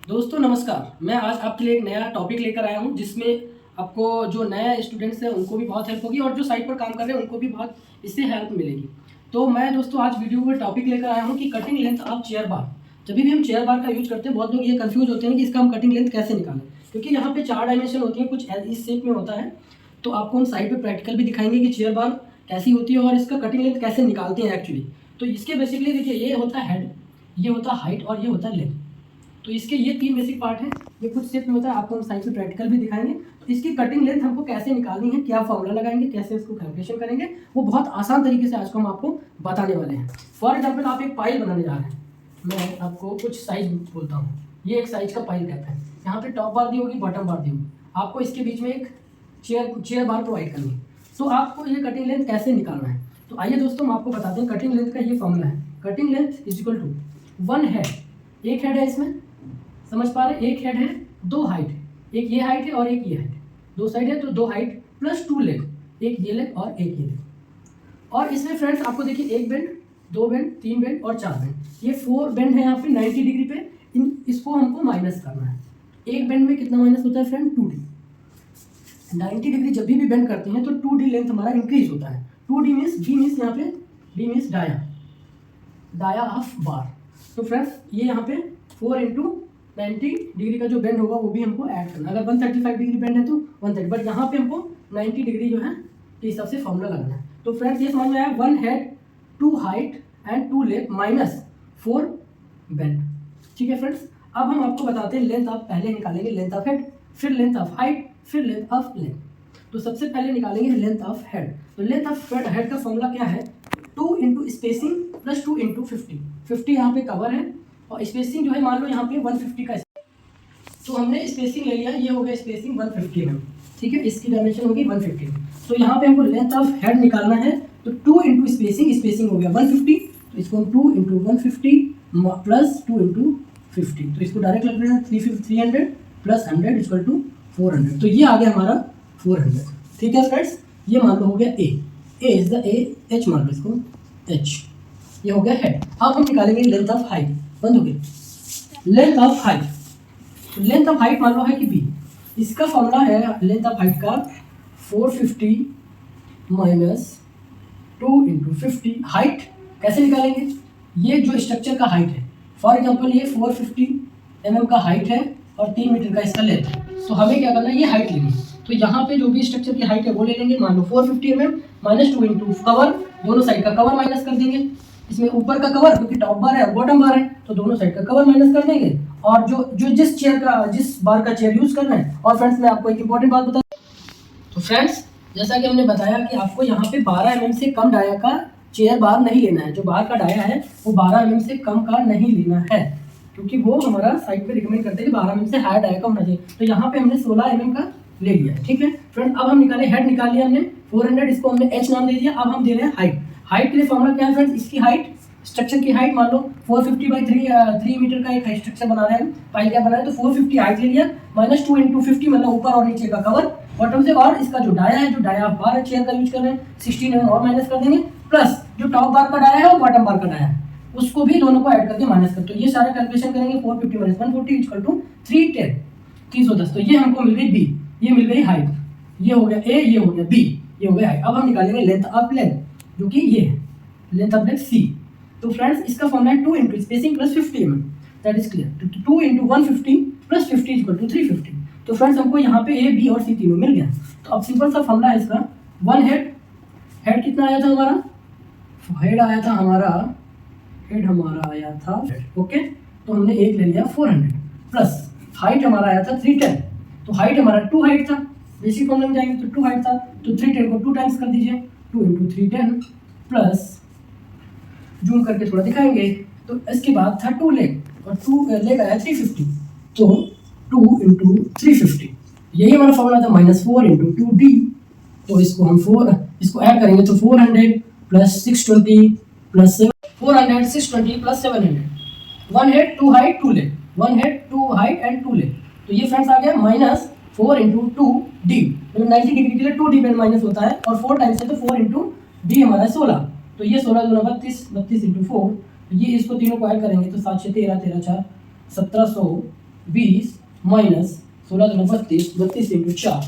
दोस्तों नमस्कार। मैं आज आपके लिए एक नया टॉपिक लेकर आया हूं जिसमें आपको जो नए स्टूडेंट्स हैं उनको भी बहुत हेल्प होगी और जो साइट पर काम कर रहे हैं उनको भी बहुत इससे हेल्प मिलेगी। तो मैं दोस्तों आज वीडियो में टॉपिक लेकर आया हूं कि कटिंग लेंथ ऑफ चेयर बार। जब भी हम चेयर बार का यूज करते हैं बहुत लोग ये कंफ्यूज होते हैं कि इसका हम कटिंग लेंथ कैसे निकालें, क्योंकि यहाँ पे 4 डायमेंशन होती हैं, कुछ इस शेप में होता है। तो आपको हम साइड पर प्रैक्टिकल भी दिखाएंगे कि चेयर बार कैसी होती है और इसका कटिंग लेंथ कैसे निकालते हैं एक्चुअली। तो इसके बेसिकली देखिए, ये होता है हेड, ये होता है हाइट और ये होता है लेंथ। तो इसके ये 3 बेसिक पार्ट हैं। ये कुछ स्टेप में होता है, आपको हम साइड पे प्रैक्टिकल भी दिखाएंगे। तो इसकी कटिंग लेंथ हमको कैसे निकालनी है, क्या फॉर्मूला लगाएंगे, कैसे उसको कैलकुलेशन करेंगे, वो बहुत आसान तरीके से आज को हम आपको बताने वाले हैं। फॉर एग्जाम्पल आप एक पाइल बनाने जा रहे हैं, मैं आपको कुछ साइज बोलता हूँ। ये एक साइज का पाइल कैप है, यहाँ पे टॉप बार दी होगी, बॉटम बार दी होगी। आपको इसके बीच में एक चेयर बार प्रोवाइड करनी है। तो आपको ये कटिंग लेंथ कैसे निकालना है, तो आइए दोस्तों हम आपको बताते हैं। कटिंग लेंथ का ये फॉर्मूला है, cutting length is equal to 1 head, एक हेड है इसमें, समझ पा रहे हैं, एक हेड है, 2 हाइट, एक ये हाइट है और एक ये हाइट, 2 साइड है तो 2 हाइट प्लस 2 लेग, एक ये लेग और एक ये लेग। और इसमें फ्रेंड्स आपको देखिए 1 बेंड, 2 बेंड, 3 बेंड और 4 बेंड, ये 4 बेंड है यहाँ पे 90 डिग्री पे। इसको हमको माइनस करना है। एक बेंड में कितना माइनस होता है फ्रेंड, 2D। 90 डिग्री जब भी बेंड करते हैं तो 2D लेंथ हमारा इंक्रीज होता है। 2D मीन्स, डी मीन्स यहाँ पे, D means dia of bar. तो फ्रेंड्स ये यहाँ पे 4 इंटू 90 डिग्री का जो बेंड होगा वो भी हमको ऐड करना है। अगर 135 डिग्री बेंड है तो 130, बट यहाँ पे हमको 90 डिग्री जो है के हिसाब से फॉर्मूला लगाना है। तो फ्रेंड्स ये समझ में आया, 1 head, 2 height and 2 leg minus 4 bend. ठीक है फ्रेंड्स, अब हम आपको बताते हैं लेंथ ऑफ, पहले निकालेंगे लेंथ ऑफ हेड, फिर लेंथ ऑफ हाइट, फिर लेंथ ऑफ लेग। तो सबसे पहले निकालेंगे लेंथ ऑफ हेड। तो लेंथ ऑफ हेड का फॉर्मूला क्या है, 2 इंटू स्पेसिंग प्लस 2 इंटू 50 यहाँ पे कवर है और स्पेसिंग जो है मान लो यहाँ पे 150 का। तो हमने स्पेसिंग ले लिया, ये हो गया स्पेसिंग 150 में, ठीक है, इसकी डायमेंशन होगी 150। तो यहाँ पे हमको लेंथ ऑफ हेड निकालना है, तो 2 इंटू स्पेसिंग, स्पेसिंग हो गया 150, तो इसको हम 2 इंटू 150 प्लस 2 इंटू 50, तो इसको डायरेक्ट लग रहा है 300 प्लस 100 इक्वल टू 400। तो ये आ गया हमारा 400। ठीक है फ्रेंड्स, ये मान लो हो गया ए इज द ए, एच मान लो इसको एच, ये हो गया हेड। अब हम निकालेंगे लेंथ ऑफ हाइट, बंद हो गई। Length of height, length of height मान लो है कि बी, इसका फॉर्मूला है लेंथ ऑफ हाइट का 450 माइनस 2 इंटू 50। हाइट कैसे निकालेंगे, ये जो स्ट्रक्चर का हाइट है, फॉर एग्जांपल ये 450 mm का हाइट है और 3 मीटर का इसका लेंथ है। तो हमें क्या करना है, ये हाइट लेनी है। तो यहाँ पे जो भी स्ट्रक्चर की हाइट है वो ले लेंगे, मान लो 450 mm माइनस 2 इंटू कवर, दोनों साइड का कवर माइनस कर देंगे। इसमें ऊपर का कवर, क्योंकि टॉप बार है और बॉटम बार है, तो दोनों साइड का कवर माइनस कर देंगे। और जो जिस बार का चेयर यूज करना है। और फ्रेंड्स मैं आपको एक इंपॉर्टेंट बात बता, तो फ्रेंड्स जैसा कि हमने बताया कि आपको यहाँ पे 12 mm से कम डाया का चेयर बार नहीं लेना है। जो बाहर का डाया है वो 12 mm से कम का नहीं लेना है, क्योंकि वो हमारा साइड पे रिकमेंड करते हैं कि 12 mm से हायर डाया का होना चाहिए। तो यहाँ पे हमने 16 mm का ले लिया है। ठीक है फ्रेंड, अब हम निकाले हेड, निकाल लिया हमने 400, इसको हमने एच नाम दे दिया। अब हम दे रहे हैं हाइट। हाइट के लिए फॉर्मूला क्या है फ्रेंड्स, इसकी हाइट, स्ट्रक्चर की हाइट मान लो 450 बाई 3 मीटर का एक स्ट्रक्चर बना रहे हैं, पाइल क्या बना रहे हैं, तो 450 हाइट ले लिया, माइनस 2 इंटू 50 मतलब ऊपर और नीचे का कवर बॉटम से, और इसका जो डाया है, जो डाया बार चेयर का यूज कर रहे हैं 16 mm और माइनस कर देंगे, प्लस जो टॉप बार का डाया है और बॉटम बार का डाया है उसको भी दोनों को ऐड करके माइनस कर। तो ये सारा कैलकुलेशन करेंगे, 450 माइनस 140 इक्वल टू 310, 310। तो ये हमको मिल गई बी, ये मिल गई हाइट, ये हो गया ए, ये हो गया बी, ये हो गया हाइट। अब हम निकालेंगे लेंथ ऑफ लेग, जो कि ये है लेंथ ऑफ लेग सी। तो फ्रेंड्स इसका फॉर्मूला है 2 into spacing plus 50 mm, that is clear. 2 into 150 plus 50 equal to 350। तो फ्रेंड्स हमको यहाँ पे ए, बी और सी तीनों मिल गया। तो अब सिंपल सा फॉर्मूला है इसका, 1 हेड, हेड कितना आया था हमारा, हेड आया था हमारा, हेड हमारा आया था, ओके, तो हमने एक ले लिया 400, प्लस हाइट हमारा आया था 310। तो हाइट हमारा 2 हाइट था, बेसिक फॉर्मूला में जाएंगे तो 2 हाइट था, तो 310 को 2 टाइम्स कर दीजिए, 2 इंटू 310 प्लस, जूम करके थोड़ा दिखाएंगे, तो इसके बाद था 2 लेग, और 2 लेग आया 350, तो 2 इंटू 350, यही हमारा फॉर्मूला था, माइनस 4 इंटू 2D। तो इसको हम इसको ऐड करेंगे तो 400 plus 620 plus 400 620 plus 700, 1 head 2 height 2 leg, 1 head 2 height and 2 leg. तो ये फ्रेंड्स आ गया माइनस 4 इंटू 2D, मतलब 90 डिग्री के लिए 2D बेंड माइनस होता है, और 4 टाइम्स है तो 4 इंटू D हमारा 16। तो ये 16 दूना 32, 32 इंटू 4, ये इसको तीनों को ऐड करेंगे तो 7 6 13 13 4 1700 20 माइनस 16 दूना 32, 32 इंटू 4,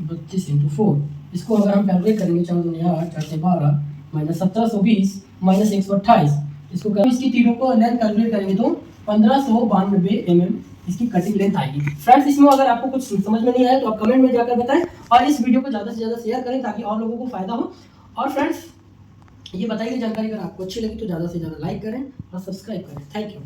32 इंटू 4, इसको अगर हम कैलकुलेट करेंगे 4 दूनी 8, 4 से 12 माइनस 1720 माइनस 128, इसको इसकी तीनों को लेंथ कैलकुलेट करेंगे तो 1592 mm इसकी कटिंग लेंथ आएगी। फ्रेंड्स, इसमें अगर आपको कुछ समझ में नहीं आया तो आप कमेंट में जाकर बताएं और इस वीडियो को ज़्यादा से ज़्यादा शेयर करें ताकि और लोगों को फायदा हो। और फ्रेंड्स, ये बताइए जानकारी अगर आपको अच्छी लगी तो ज़्यादा से ज़्यादा लाइक करें और सब्सक्राइब करें। Thank you.